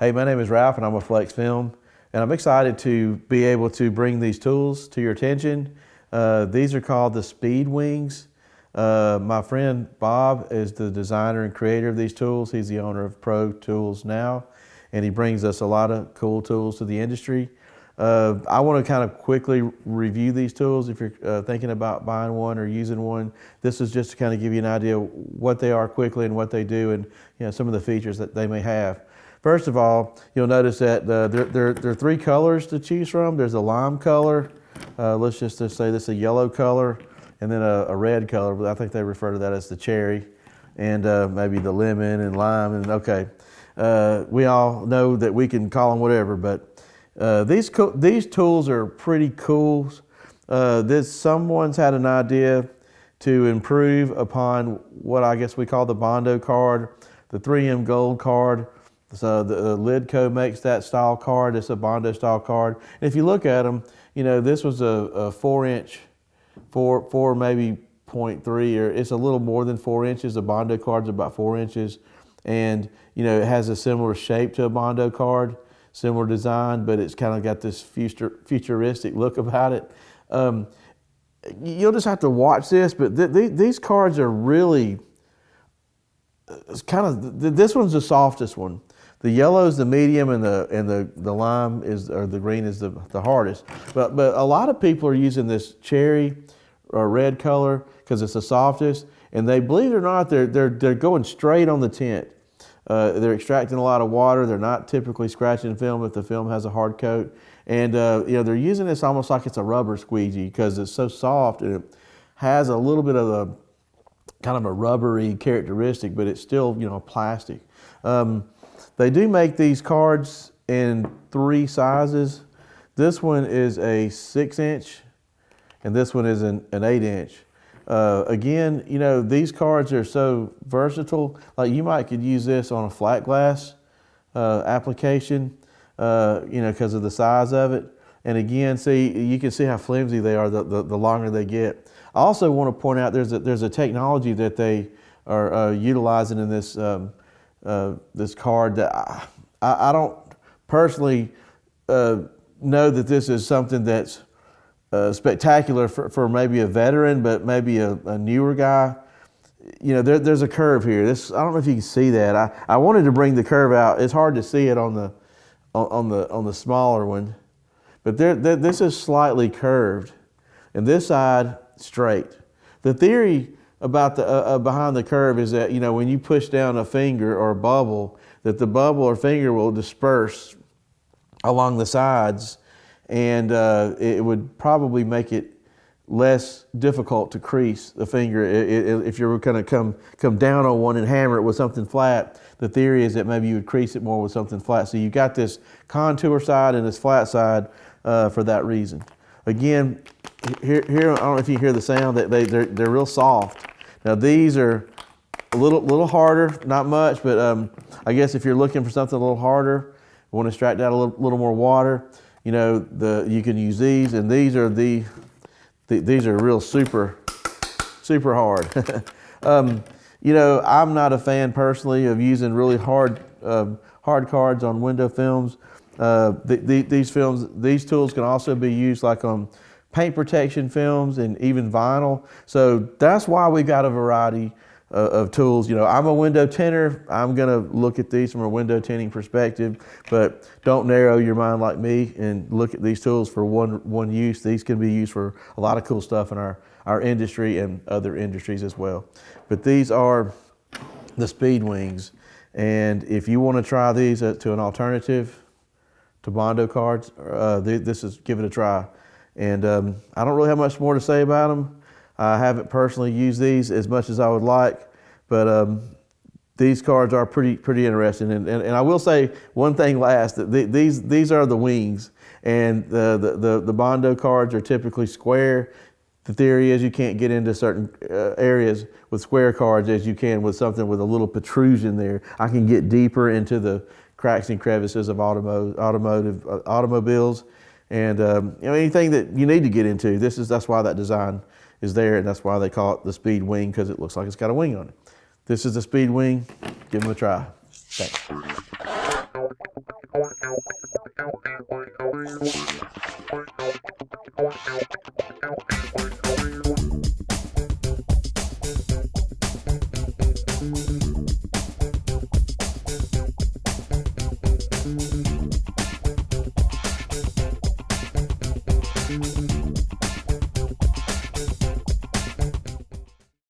Hey, my name is Ralph and I'm with Flexfilm, and I'm excited to be able to bring these tools to your attention. These are called the Speed Wings. My friend Bob is the designer and creator of these tools. He's the owner of Pro Tools now, and he brings us a lot of cool tools to the industry. I want to kind of quickly review these tools if you're thinking about buying one or using one. This is just to kind of give you an idea of what they are quickly and what they do, and some of the features that they may have. First of all, you'll notice that there are three colors to choose from. There's a lime color, let's just say this is a yellow color, and then a red color, but I think they refer to that as the cherry, and maybe the lemon and lime, and okay. We all know that we can call them whatever, but these tools are pretty cool. Someone's had an idea to improve upon what I guess we call the bondo card, the 3M gold card. So the Lidco makes that style card. It's a bondo style card. And if you look at them, this was a 4-inch, four maybe 0.3, or it's a little more than 4 inches. The bondo card's about 4 inches, and it has a similar shape to a bondo card, similar design, but it's kind of got this futuristic look about it. You'll just have to watch this, but these cards are really, this one's the softest one. The yellow is the medium, and the lime or the green is the hardest. But a lot of people are using this cherry or red color because it's the softest, and they, believe it or not, they're going straight on the tint. They're extracting a lot of water. They're not typically scratching film if the film has a hard coat, and they're using this almost like it's a rubber squeegee because it's so soft and it has a little bit of a kind of a rubbery characteristic, but it's still plastic. They do make these cards in 3 sizes. This one is a 6-inch, and this one is an 8-inch. Again, these cards are so versatile. Like you could use this on a flat glass application, because of the size of it. And again, you can see how flimsy they are the longer they get. I also want to point out there's a technology that they are utilizing in this this card that I don't personally know that this is something that's spectacular for maybe a veteran, but maybe a newer guy. There's a curve here. I don't know if you can see that. I wanted to bring the curve out. It's hard to see it on the smaller one, but this is slightly curved, and this side straight. The theory about the behind the curve is that when you push down a finger or a bubble, that the bubble or finger will disperse along the sides, and it would probably make it less difficult to crease the finger. If you were going to come down on one and hammer it with something flat, the theory is that maybe you would crease it more with something flat. So you've got this contour side and this flat side for that reason. Again, here I don't know if you hear the sound. They're real soft. Now these are a little harder, not much, but I guess if you're looking for something a little harder, want to extract out a little more water, you can use these, and these are these are real super hard. I'm not a fan personally of using really hard cards on window films. These tools can also be used like on paint protection films and even vinyl. So that's why we've got a variety of tools. I'm a window tinter. I'm gonna look at these from a window tinting perspective, but don't narrow your mind like me and look at these tools for one use. These can be used for a lot of cool stuff in our industry and other industries as well. But these are the Speed Wings, and if you want to try these to an alternative to bondo cards, give it a try. And I don't really have much more to say about them. I haven't personally used these as much as I would like, but these cards are pretty interesting. And I will say one thing last, that these are the wings, and the bondo cards are typically square. The theory is you can't get into certain areas with square cards as you can with something with a little protrusion there. I can get deeper into the cracks and crevices of automobiles, and anything that you need to get into. That's why that design is there, and that's why they call it the Speed Wing, because it looks like it's got a wing on it. This is the Speed Wing. Give them a try. Thanks.